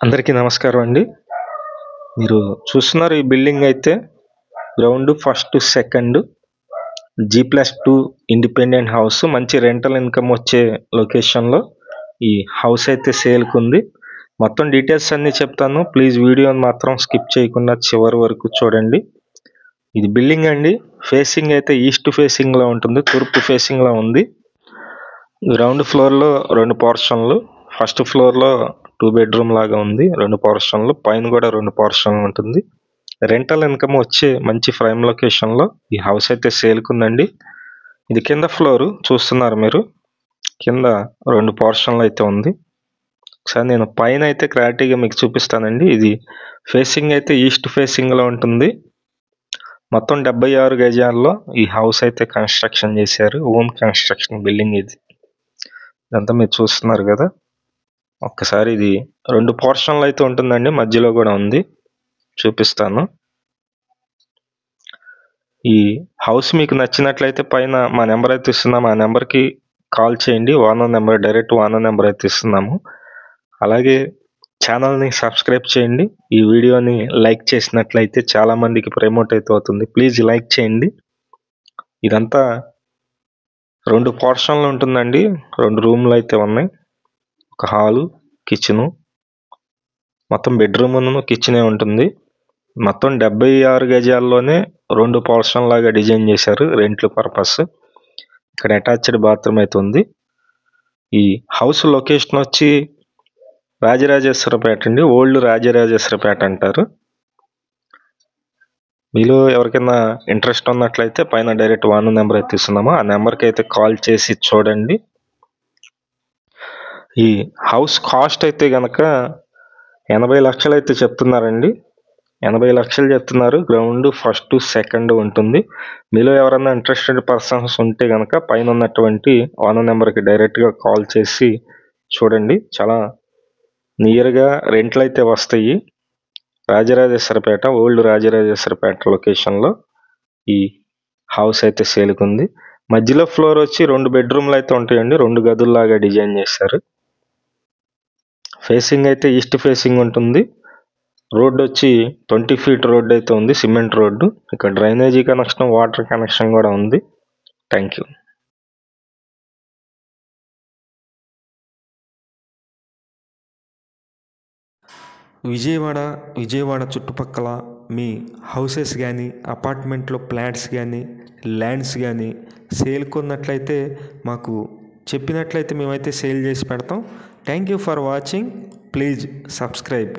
అందరికీ నమస్కారం అండి. మీరు చూస్తున్నారు ఈ బిల్డింగ్ అయితే ground first second G+2 independent house. మంచి రెంటల్ ఇన్కమ్ వచ్చే లొకేషన్లో ఈ హౌస్ అయితే సేల్కి ఉంది. మొత్తం డీటెయిల్స్ అన్నీ చెప్తాను. ప్లీజ్ వీడియోని మాత్రం స్కిప్ చేయకుండా చివరి వరకు చూడండి. ఇది బిల్డింగ్ అండి. ఫేసింగ్ అయితే ఈస్ట్ ఫేసింగ్లో ఉంటుంది, తూర్పు ఫేసింగ్లో ఉంది. గ్రౌండ్ ఫ్లోర్లో 2 పోర్షన్లు, ఫస్ట్ ఫ్లోర్లో 2 బెడ్రూమ్ లాగా ఉంది, 2 పోర్షన్లు, పైన కూడా 2 పోర్షన్లు ఉంటుంది. రెంటల్ ఇన్కమ్ వచ్చే మంచి ప్రైమ్ లొకేషన్లో ఈ హౌస్ అయితే సేల్కుందండి. ఇది కింద ఫ్లోరు చూస్తున్నారు మీరు, కింద 2 పోర్షన్లు అయితే ఉంది. ఒకసారి నేను పైన అయితే క్లారిటీగా మీకు చూపిస్తానండి. ఇది ఫేసింగ్ అయితే ఈస్ట్ ఫేసింగ్లో ఉంటుంది. మొత్తం 76 గజాల్లో ఈ హౌస్ అయితే కన్స్ట్రక్షన్ చేశారు. ఓన్ కన్స్ట్రక్షన్ బిల్డింగ్ ఇది. ఇదంతా మీరు చూస్తున్నారు కదా. ఒక్కసారి ఇది 2 పోర్షన్లు అయితే ఉంటుందండి, మధ్యలో కూడా ఉంది, చూపిస్తాను. ఈ హౌస్ మీకు నచ్చినట్లయితే పైన మా నెంబర్ అయితే ఇస్తున్నాము, ఆ నెంబర్కి కాల్ చేయండి. Owner number, direct owner number అయితే ఇస్తున్నాము. అలాగే ఛానల్ని సబ్స్క్రైబ్ చేయండి. ఈ వీడియోని లైక్ చేసినట్లయితే చాలామందికి ప్రమోట్ అయితే అవుతుంది. ప్లీజ్ లైక్ చేయండి. ఇదంతా 2 పోర్షన్లు ఉంటుందండి, 2 రూమ్లు అయితే ఉన్నాయి, ఒక హాలు, కిచెను, మొత్తం బెడ్రూమ్ కిచెనే ఉంటుంది. మొత్తం 76 గజాల్లోనే 2 పోర్షన్ లాగా డిజైన్ చేశారు రెంట్ల పర్పస్. ఇక్కడ అటాచ్డ్ బాత్రూమ్ అయితే ఉంది. ఈ హౌస్ లొకేషన్ వచ్చి రాజరాజేశ్వరపేట అండి, ఓల్డ్ రాజరాజేశ్వరపేట అంటారు. మీలో ఎవరికైనా ఇంట్రెస్ట్ ఉన్నట్లయితే పైన డైరెక్ట్ ఓనర్ నెంబర్ అయితే ఇస్తున్నాము, ఆ నెంబర్కి అయితే కాల్ చేసి చూడండి. ఈ హౌస్ కాస్ట్ అయితే కనుక 80 లక్షలు అయితే చెప్తున్నారండి. 80 లక్షలు చెప్తున్నారు. గ్రౌండ్ ఫస్ట్ సెకండ్ ఉంటుంది. మీలో ఎవరైనా ఇంట్రెస్టెడ్ పర్సన్స్ ఉంటే కనుక పైన ఉన్నటువంటి ఓనర్ నెంబర్కి డైరెక్ట్గా కాల్ చేసి చూడండి. చాలా నియర్గా రెంట్లు అయితే వస్తాయి. రాజరాజేశ్వరపేట, ఓల్డ్ రాజరాజేశ్వరపేట లొకేషన్లో ఈ హౌస్ అయితే సేల్కుంది. మధ్యలో ఫ్లోర్ వచ్చి 2 బెడ్రూమ్లు అయితే ఉంటాయండి, 2 గదుల్లాగా డిజైన్ చేశారు. ఫేసింగ్ అయితే ఈస్ట్ ఫేసింగ్ ఉంటుంది. రోడ్డు వచ్చి 20 ఫీట్ రోడ్డు అయితే ఉంది, సిమెంట్ రోడ్డు. ఇక్కడ డ్రైనేజీ కనెక్షన్, వాటర్ కనెక్షన్ కూడా ఉంది. Thank you. విజయవాడ చుట్టుపక్కల మీ హౌసెస్ కానీ, అపార్ట్మెంట్లో ఫ్లాట్స్ కానీ, ల్యాండ్స్ కానీ సేల్ కొన్నట్లయితే మాకు చెప్పినట్లయితే మేమైతే సేల్ చేసి పెడతాం. Thank you for watching. Please subscribe.